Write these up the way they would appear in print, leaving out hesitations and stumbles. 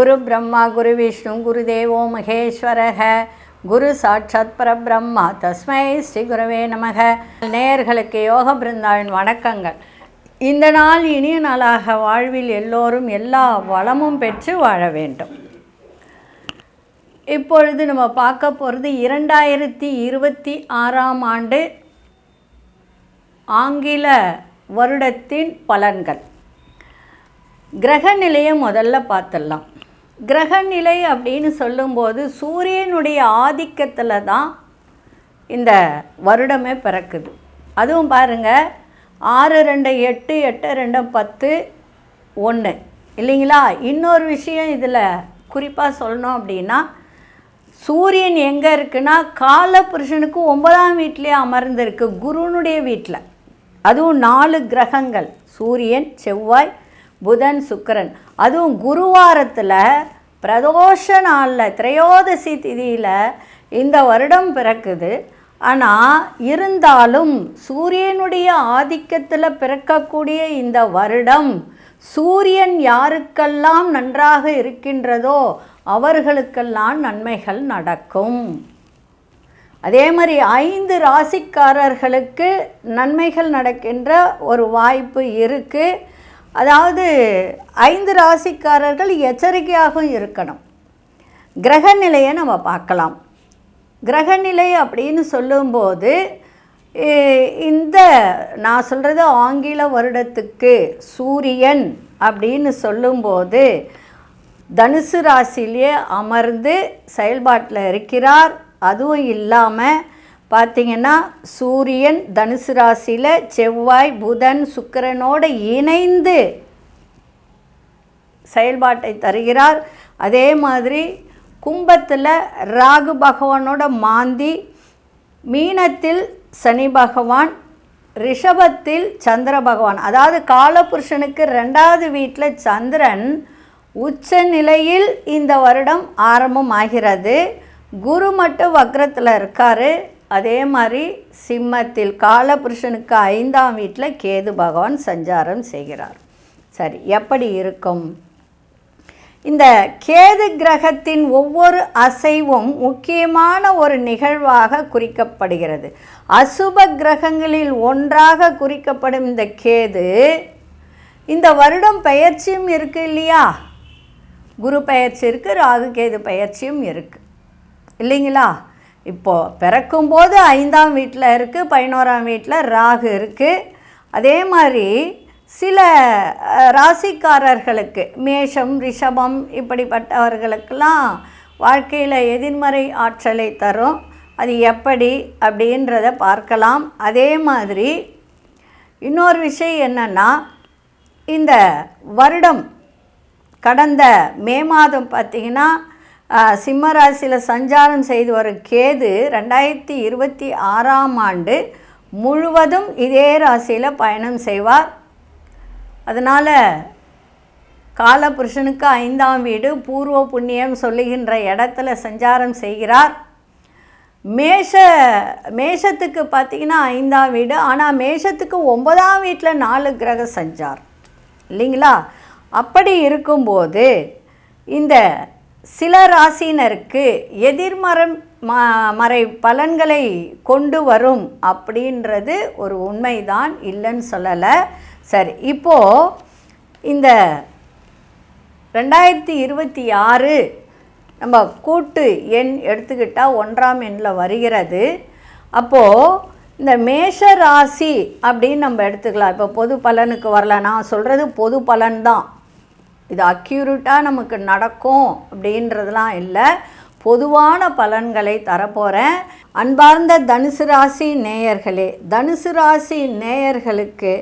குரு பிரம்மா குரு விஷ்ணு குரு தேவோ மகேஸ்வரக குரு சாட்சாத் பரபிரம்மா தஸ்மை ஸ்ரீ குருவே நமக. நேயர்களுக்கு யோக பிருந்தாவின் வணக்கங்கள். இந்த நாள் இனிய நாளாக வாழ்வில் எல்லோரும் எல்லா வளமும் பெற்று வாழ வேண்டும். இப்பொழுது நம்ம பார்க்க போகிறது 2026ஆம் ஆண்டு ஆங்கில வருடத்தின் பலன்கள். கிரகநிலையை முதல்ல பார்த்துடலாம். கிரகநிலை அப்படின்னு சொல்லும்போது சூரியனுடைய ஆதிக்கத்தில் தான் இந்த வருடமே பிறக்குது. அதுவும் பாருங்கள், 6-2-8 8-2-10 1 இல்லைங்களா. இன்னொரு விஷயம் இதில் குறிப்பாக சொல்லணும் அப்படின்னா, சூரியன் எங்கே இருக்குன்னா காலபுருஷனுக்கு 9ஆம் வீட்டிலே அமர்ந்திருக்கு, குருனுடைய வீட்டில். அதுவும் 4 கிரகங்கள், சூரியன், செவ்வாய், புதன், சுக்கிரன். அதுவும் குருவாரத்தில் பிரதோஷ நாளில் திரையோதசி திதியில் இந்த வருடம் பிறக்குது. ஆனால் இருந்தாலும் சூரியனுடைய ஆதிக்கத்தில் பிறக்கக்கூடிய இந்த வருடம் சூரியன் யாருக்கெல்லாம் நன்றாக இருக்கின்றதோ அவர்களுக்கெல்லாம் நன்மைகள் நடக்கும். அதே மாதிரி 5 ராசிக்காரர்களுக்கு நன்மைகள் நடக்கின்ற ஒரு வாய்ப்பு இருக்குது. அதாவது 5 ராசிக்காரர்கள் எச்சரிக்கையாகவும் இருக்கணும். கிரகநிலையை நம்ம பார்க்கலாம். கிரகநிலை அப்படின்னு சொல்லும்போது இந்த நான் சொல்கிறது ஆங்கில வருடத்துக்கு சூரியன் அப்படின்னு சொல்லும்போது தனுசு ராசியிலே அமர்ந்து செயல்பாட்டில் இருக்கிறார். அதுவும் இல்லாமல் பார்த்திங்கன்னா சூரியன் தனுசு ராசியில் செவ்வாய், புதன், சுக்கிரனோடு இணைந்து செயல்பாட்டை தருகிறார். அதே மாதிரி கும்பத்தில் ராகு பகவானோட மாந்தி, மீனத்தில் சனி பகவான், ரிஷபத்தில் சந்திர பகவான். அதாவது காலபுருஷனுக்கு 2வது வீட்டில் சந்திரன் உச்ச நிலையில் இந்த வருடம் ஆரம்பமாகிறது. குரு மட்டும் வக்ரத்தில் இருக்கார். அதே மாதிரி சிம்மத்தில் காலபுருஷனுக்கு 5ஆம் வீட்டில் கேது பகவான் சஞ்சாரம் செய்கிறார். சரி, எப்படி இருக்கும்? இந்த கேது கிரகத்தின் ஒவ்வொரு அசைவும் முக்கியமான ஒரு நிகழ்வாக குறிக்கப்படுகிறது. அசுப கிரகங்களில் ஒன்றாக குறிக்கப்படும் இந்த கேது இந்த வருடம் பெயர்ச்சியும் இருக்குது இல்லையா. குரு பெயர்ச்சி இருக்குது, ராகு கேது பெயர்ச்சியும் இருக்குது இல்லைங்களா. இப்போது பிறக்கும்போது 5ஆம் வீட்டில் இருக்குது, 11ஆம் வீட்டில் ராகு இருக்குது. அதே மாதிரி சில ராசிக்காரர்களுக்கு மேஷம், ரிஷபம் இப்படிப்பட்டவர்களுக்கெல்லாம் வாழ்க்கையில் எதிர்மறை ஆற்றலை தரும். அது எப்படி அப்படின்றத பார்க்கலாம். அதே மாதிரி இன்னொரு விஷயம் என்னென்னா, இந்த வருடம் கடந்த மே மாதம் பார்த்திங்கன்னா சிம்ம ராசியில் சஞ்சாரம் செய்து வரும் கேது 2026ஆம் ஆண்டு முழுவதும் இதே ராசியில் பயணம் செய்வார். அதனால் காலபுருஷனுக்கு 5ஆம் வீடு பூர்வ புண்ணியம் சொல்லுகின்ற இடத்துல சஞ்சாரம் செய்கிறார். மேஷத்துக்கு பார்த்திங்கன்னா 5ஆம் வீடு. ஆனால் மேஷத்துக்கு 9ஆம் வீட்டில் 4 கிரக சஞ்சாரம் இல்லைங்களா. அப்படி இருக்கும்போது இந்த சில ராசினருக்கு எதிர்மறை பலன்களை கொண்டு வரும் அப்படின்றது ஒரு உண்மைதான், இல்லைன்னு சொல்லலை. சரி, இப்போது இந்த 2026 நம்ம கூட்டு எண் எடுத்துக்கிட்டால் 1ஆம் எண்ணில் வருகிறது. அப்போது இந்த மேஷ ராசி அப்படின்னு நம்ம எடுத்துக்கலாம். இப்போ பொது பலனுக்கு வரல, நான் சொல்கிறது பொது பலன்தான். இது அக்யூரேட்டாக நமக்கு நடக்கும் அப்படின்றதுலாம் இல்லை, பொதுவான பலன்களை தரப்போகிறேன். அன்பார்ந்த தனுசு ராசி நேயர்களே, தனுசு ராசி நேயர்களுக்கு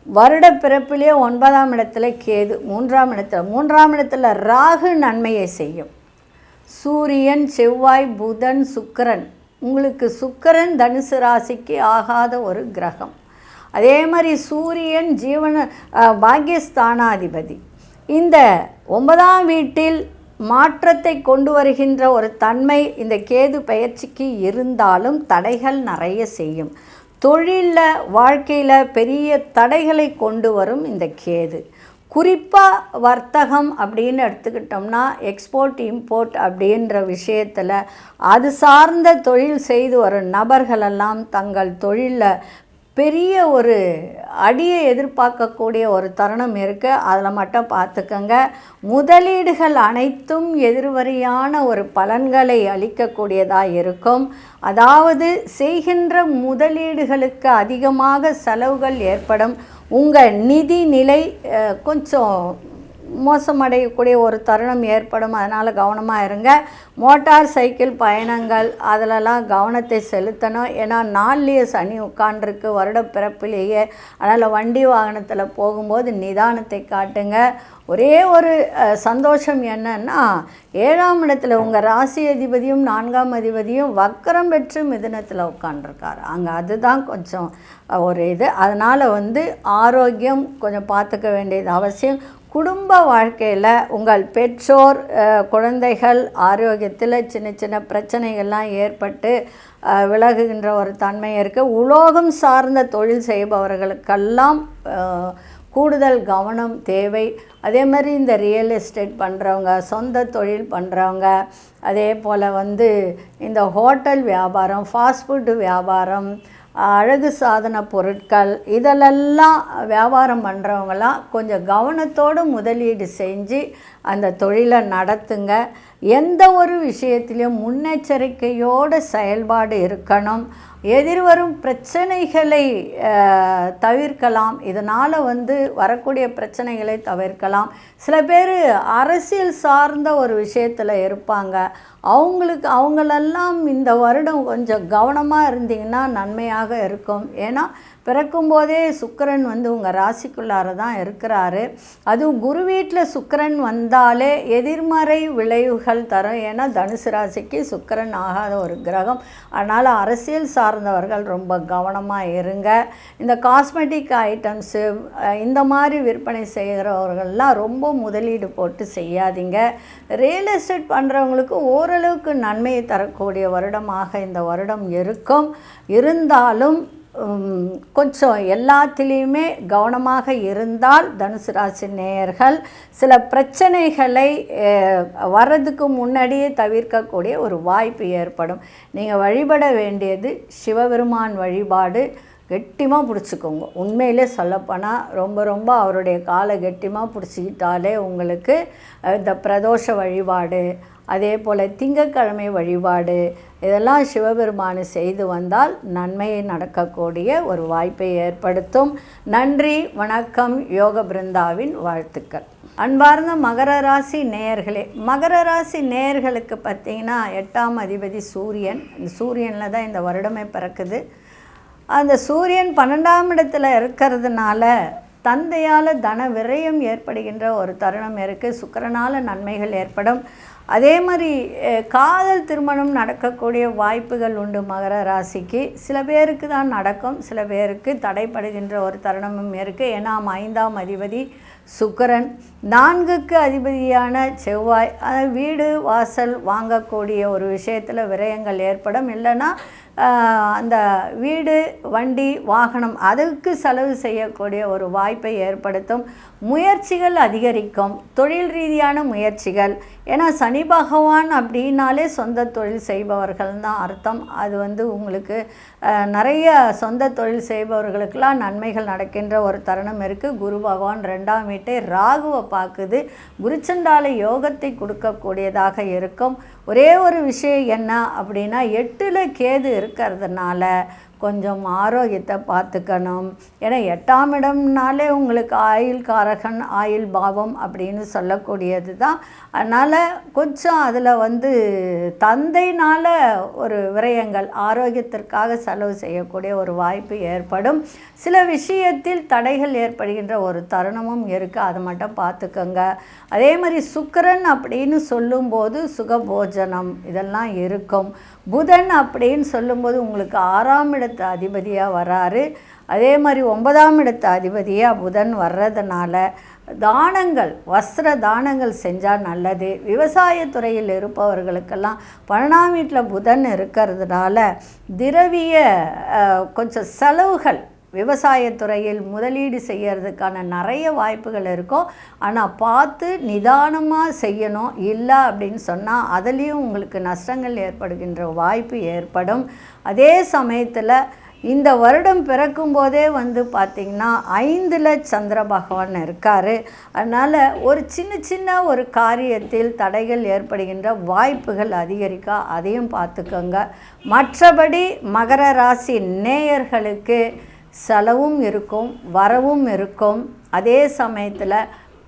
வருட பிறப்பிலே 9ஆம் இடத்துல கேது, 3ஆம் இடத்துல ராகு நன்மையை செய்யும். சூரியன், செவ்வாய், புதன், சுக்கிரன். உங்களுக்கு சுக்கிரன் தனுசு ராசிக்கு ஆகாத ஒரு கிரகம். அதே மாதிரி சூரியன் பாக்கியஸ்தானாதிபதி. இந்த 9ஆம் வீட்டில் மாற்றத்தை கொண்டு வருகின்ற ஒரு தன்மை இந்த கேது பெயர்ச்சிக்கு இருந்தாலும் தடைகள் நிறைய செய்யும். தொழிலில் வாழ்க்கையில் பெரிய தடைகளை கொண்டு வரும் இந்த கேது. குறிப்பாக வர்த்தகம் அப்படின்னு எடுத்துக்கிட்டோம்னா எக்ஸ்போர்ட் இம்போர்ட் அப்படின்ற விஷயத்தில் அது சார்ந்த தொழில் செய்து வரும் நபர்களெல்லாம் தங்கள் தொழிலில் பெரிய ஒரு அடியை எதிர்பார்க்கக்கூடிய ஒரு தருணம் இருக்குது. அதில் மட்டும் பார்த்துக்கங்க. முதலீடுகள் அனைத்தும் எதிர்வரியான ஒரு பலன்களை அளிக்கக்கூடியதாக இருக்கும். அதாவது செய்கின்ற முதலீடுகளுக்கு அதிகமாக செலவுகள் ஏற்படும். உங்கள் நிதி நிலை கொஞ்சம் மோசமடையக்கூடிய ஒரு தருணம் ஏற்படும். அதனால் கவனமாக இருங்க. மோட்டார் சைக்கிள் பயணங்கள் அதிலலாம் கவனத்தை செலுத்தணும். ஏன்னா நாள்லேயே சனி உட்காண்டிருக்கு வருட பிறப்பிலேயே. அதனால் வண்டி வாகனத்தில் போகும்போது நிதானத்தை காட்டுங்க. ஒரே ஒரு சந்தோஷம் என்னன்னா 7ஆம் இடத்துல உங்கள் ராசி அதிபதியும் 4ஆம் அதிபதியும் வக்கரம் பெற்று மிதுனத்தில் உட்காண்டிருக்கார். அங்கே அதுதான் கொஞ்சம் ஒரு இது. அதனால் ஆரோக்கியம் கொஞ்சம் பார்த்துக்க வேண்டியது அவசியம். குடும்ப வாழ்க்கையில் உங்கள் பெற்றோர் குழந்தைகள் ஆரோக்கியத்தில் சின்ன சின்ன பிரச்சனைகள்லாம் ஏற்பட்டு விலகுகின்ற ஒரு தன்மை இருக்குது. உலோகம் சார்ந்த தொழில் செய்பவர்களுக்கெல்லாம் கூடுதல் கவனம் தேவை. அதே மாதிரி இந்த ரியல் எஸ்டேட் பண்ணுறவங்க, சொந்த தொழில் பண்ணுறவங்க, அதே போல் இந்த ஹோட்டல் வியாபாரம், ஃபாஸ்ட் ஃபுட்டு வியாபாரம், அழகு சாதன பொருட்கள் இதெல்லாம் வியாபாரம் பண்ணுறவங்களாம் கொஞ்சம் கவனத்தோடு முதலீடு செஞ்சு அந்த தொழிலை நடத்துங்க. எந்த ஒரு விஷயத்திலையும் முன்னெச்சரிக்கையோடு செயல்பாடு இருக்கணும். எதிர்வரும் பிரச்சனைகளை தவிர்க்கலாம். இதனால் வரக்கூடிய பிரச்சனைகளை தவிர்க்கலாம். சில பேர் அரசியல் சார்ந்த ஒரு விஷயத்தில் இருப்பாங்க. அவங்களெல்லாம் இந்த வருடம் கொஞ்சம் கவனமாக இருந்தீங்கன்னா நன்மையாக இருக்கும். ஏன்னா பிறக்கும்போதே சுக்கிரன் உங்கள் ராசிக்குள்ளார தான் இருக்கிறாரு. அதுவும் குரு வீட்டில் சுக்கிரன் வந்தாலே எதிர்மறை விளைவுகள் தரும். ஏன்னா தனுசு ராசிக்கு சுக்கிரன் ஆகாத ஒரு கிரகம். அதனால் அரசியல் சார்ந்தவர்கள் ரொம்ப கவனமாக இருங்க. இந்த காஸ்மெட்டிக் ஐட்டம்ஸு இந்த மாதிரி விற்பனை செய்கிறவர்கள்லாம் ரொம்ப முதலீடு போட்டு செய்யாதீங்க. ரியல் எஸ்டேட் பண்ணுறவங்களுக்கு ஓரளவுக்கு நன்மையை தரக்கூடிய வருடமாக இந்த வருடம் இருக்கும். இருந்தாலும் கொஞ்சம் எல்லாத்திலையுமே கவனமாக இருந்தால் தனுசு ராசி நேயர்கள் சில பிரச்சனைகளை வர்றதுக்கு முன்னாடியே தவிர்க்கக்கூடிய ஒரு வாய்ப்பு ஏற்படும். நீங்கள் வழிபட வேண்டியது சிவபெருமான் வழிபாடு. கெட்டிமாக பிடிச்சிக்கோங்க. உண்மையிலே சொல்லப்போனால் ரொம்ப அவருடைய காலை கெட்டிமாக பிடிச்சிக்கிட்டாலே உங்களுக்கு இந்த பிரதோஷ வழிபாடு, அதே போல் திங்கட்கிழமை வழிபாடு இதெல்லாம் சிவபெருமானை செய்து வந்தால் நன்மையை நடக்கக்கூடிய ஒரு வாய்ப்பை ஏற்படுத்தும். நன்றி, வணக்கம். யோக பிருந்தாவின் வாழ்த்துக்கள். அன்பார்ந்த மகர ராசி நேயர்களே, மகர ராசி நேயர்களுக்கு பார்த்திங்கன்னா 8ஆம் அதிபதி சூரியன். இந்த சூரியனில் தான் இந்த வருடமே பிறக்குது. அந்த சூரியன் 12ஆம் இடத்துல இருக்கிறதுனால தந்தையால் தன விரயம் ஏற்படுகின்ற ஒரு தருணம் இருக்குது. சுக்கிரனால் நன்மைகள் ஏற்படும். அதே மாதிரி காதல் திருமணம் நடக்கக்கூடிய வாய்ப்புகள் உண்டு மகர ராசிக்கு. சில பேருக்கு தான் நடக்கும், சில பேருக்கு தடைப்படுகின்ற ஒரு தருணமும் இருக்குது. ஏன்னா 5ஆம் அதிபதி சுக்கிரன், 4க்கு அதிபதியான செவ்வாய். வீடு வாசல் வாங்கக்கூடிய ஒரு விஷயத்தில் விரயங்கள் ஏற்படும். இல்லைன்னா அந்த வீடு வண்டி வாகனம் அதுக்கு செலவு செய்யக்கூடிய ஒரு வாய்ப்பை ஏற்படுத்தும். முயற்சிகள் அதிகரிக்கும், தொழில் ரீதியான முயற்சிகள். ஏன்னா சனி பகவான் அப்படின்னாலே சொந்த தொழில் செய்பவர்கள் தான் அர்த்தம். அது உங்களுக்கு நிறைய சொந்த தொழில் செய்பவர்களுக்கெல்லாம் நன்மைகள் நடக்கின்ற ஒரு தருணம் இருக்குது. குரு பகவான் 2ஆம் வீட்டை ராகுவை பார்க்குது. குருச்சண்டால யோகத்தை கொடுக்கக்கூடியதாக இருக்கும். ஒரே ஒரு விஷயம் என்ன அப்படின்னா 8ல் கேது இருக்கிறதுனால கொஞ்சம் ஆரோக்கியத்தை பார்த்துக்கணும். ஏன்னா 8ஆம் இடம்னாலே உங்களுக்கு ஆயுள் காரகன், ஆயுள் பாவம் அப்படின்னு சொல்லக்கூடியது தான். அதனால் கொஞ்சம் அதில் தந்தைனால் ஒரு விரயங்கள், ஆரோக்கியத்திற்காக செலவு செய்யக்கூடிய ஒரு வாய்ப்பு ஏற்படும். சில விஷயத்தில் தடைகள் ஏற்படுகின்ற ஒரு தருணமும் இருக்குது. அதை மட்டும் பார்த்துக்கோங்க. அதே மாதிரி சுக்கிரன் அப்படின்னு சொல்லும்போது சுகபோஜனம் இதெல்லாம் இருக்கும். புதன் அப்படின்னு சொல்லும்போது உங்களுக்கு 6ஆம் இடத்து அதிபதியாக வராரு. அதே மாதிரி 9ஆம் இடத்து அதிபதியாக புதன் வர்றதுனால தானங்கள், வஸ்திர தானங்கள் செஞ்சால் நல்லது. விவசாயத்துறையில் இருப்பவர்களுக்கெல்லாம் 12ஆம் வீட்டில் புதன் இருக்கிறதுனால திரவிய கொஞ்சம் செலவுகள் விவசாயத்துறையில் முதலீடு செய்யறதுக்கான நிறைய வாய்ப்புகள் இருக்கும். ஆனால் பார்த்து நிதானமாக செய்யணும். இல்லை அப்படின்னு சொன்னால் அதுலேயும் உங்களுக்கு நஷ்டங்கள் ஏற்படுகின்ற வாய்ப்பு ஏற்படும். அதே சமயத்தில் இந்த வருடம் பிறக்கும்போதே பார்த்திங்கன்னா 5ல் சந்திர பகவான் இருக்கார். அதனால் ஒரு சின்ன ஒரு காரியத்தில் தடைகள் ஏற்படுகின்ற வாய்ப்புகள் அதிகரிக்க, அதையும் பார்த்துக்கோங்க. மற்றபடி மகர ராசி நேயர்களுக்கு செலவும் இருக்கும், வரவும் இருக்கும். அதே சமயத்தில்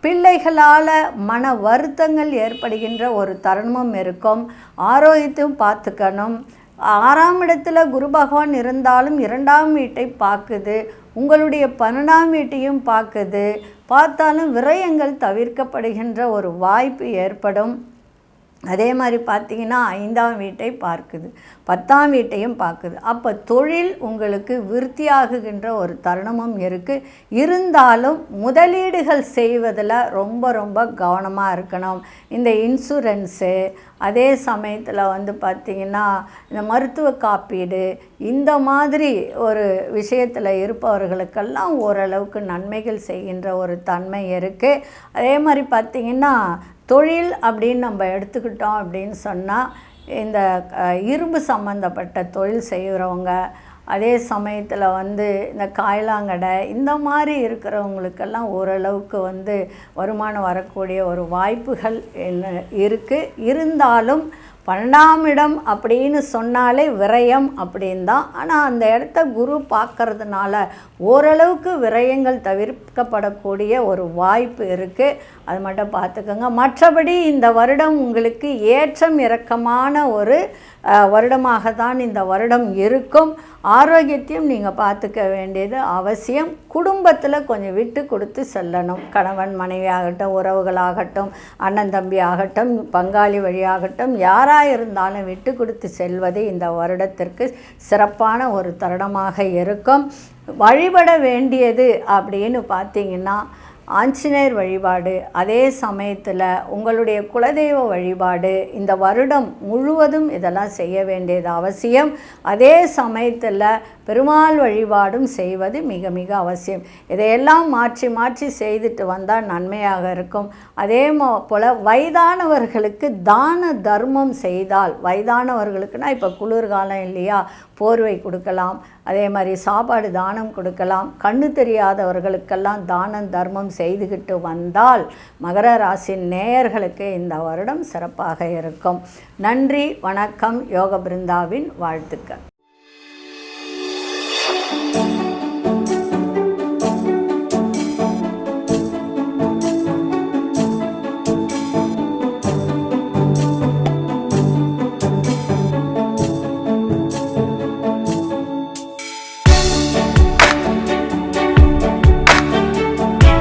பிள்ளைகளால் மன வருத்தங்கள் ஏற்படுகின்ற ஒரு தருணமும் இருக்கும். ஆரோக்கியத்தையும் பார்த்துக்கணும். 6ஆம் இடத்துல குரு பகவான் இருந்தாலும் 2ஆம் வீட்டை பார்க்குது, உங்களுடைய 12ஆம் வீட்டையும் பார்த்தாலும் விரயங்கள் தவிர்க்கப்படுகின்ற ஒரு வாய்ப்பு ஏற்படும். அதே மாதிரி பார்த்திங்கன்னா 5ஆம் வீட்டை பார்க்குது, 10ஆம் வீட்டையும் பார்க்குது. அப்போ தொழில் உங்களுக்கு விருத்தியாகுகின்ற ஒரு தருணமும் இருக்குது. இருந்தாலும் முதலீடுகள் செய்வதில் ரொம்ப கவனமாக இருக்கணும். இந்த இன்சூரன்ஸு, அதே சமயத்தில் பார்த்திங்கன்னா இந்த மருத்துவ காப்பீடு, இந்த மாதிரி ஒரு விஷயத்தில் இருப்பவர்களுக்கெல்லாம் ஓரளவுக்கு நன்மைகள் செய்கின்ற ஒரு தன்மை இருக்குது. அதே மாதிரி பார்த்திங்கன்னா தொழில் அப்படின்னு நம்ம எடுத்துக்கிட்டோம் அப்படின்னு சொன்னால் இந்த இரும்பு சம்மந்தப்பட்ட தொழில் செய்கிறவங்க, அதே சமயத்தில் இந்த காய்லாங்கடை, இந்த மாதிரி இருக்கிறவங்களுக்கெல்லாம் ஓரளவுக்கு வருமானம் வரக்கூடிய ஒரு வாய்ப்புகள் இருக்குது. இருந்தாலும் 12ஆம் இடம் அப்படின்னு சொன்னாலே விரயம் அப்படின்னு தான். ஆனால் அந்த இடத்த குரு பார்க்கறதுனால ஓரளவுக்கு விரயங்கள் தவிர்க்கப்படக்கூடிய ஒரு வாய்ப்பு இருக்குது. அது மட்டும் பார்த்துக்கோங்க. மற்றபடி இந்த வருடம் உங்களுக்கு ஏற்றம் இறக்கமான ஒரு வருடமாக தான் இந்த வருடம் இருக்கும். ஆரோக்கியத்தையும் நீங்கள் பார்த்துக்க வேண்டியது அவசியம். குடும்பத்தில் கொஞ்சம் விட்டு கொடுத்து செல்லணும். கணவன் மனைவி ஆகட்டும், உறவுகளாகட்டும், அண்ணன் தம்பி ஆகட்டும், பங்காளி வழியாகட்டும், யாராக இருந்தாலும் விட்டு கொடுத்து செல்வது இந்த வருடத்திற்கு சிறப்பான ஒரு தருணமாக இருக்கும். வழிபட வேண்டியது அப்படின்னு பார்த்திங்கன்னா ஆஞ்சநேயர் வழிபாடு, அதே சமயத்தில் உங்களுடைய குலதெய்வ வழிபாடு, இந்த வருடம் முழுவதும் இதெல்லாம் செய்ய வேண்டியது அவசியம். அதே சமயத்தில் பெருமாள் வழிபாடும் செய்வது மிக அவசியம். இதையெல்லாம் மாற்றி செய்துட்டு வந்தால் நன்மையாக இருக்கும். அதே போல் வயதானவர்களுக்கு தான தர்மம் செய்தால், வயதானவர்களுக்குன்னா இப்போ குளிர்காலம் இல்லையா, போர்வை கொடுக்கலாம், அதே மாதிரி சாப்பாடு தானம் கொடுக்கலாம். கண்ணு தெரியாதவர்களுக்கெல்லாம் தானம் தர்மம் செய்துக்கிட்டு வந்தால் மகர ராசி நேயர்களுக்கு இந்த வருடம் சிறப்பாக இருக்கும். நன்றி, வணக்கம். யோக பிருந்தாவின் வாழ்த்துக்கள்.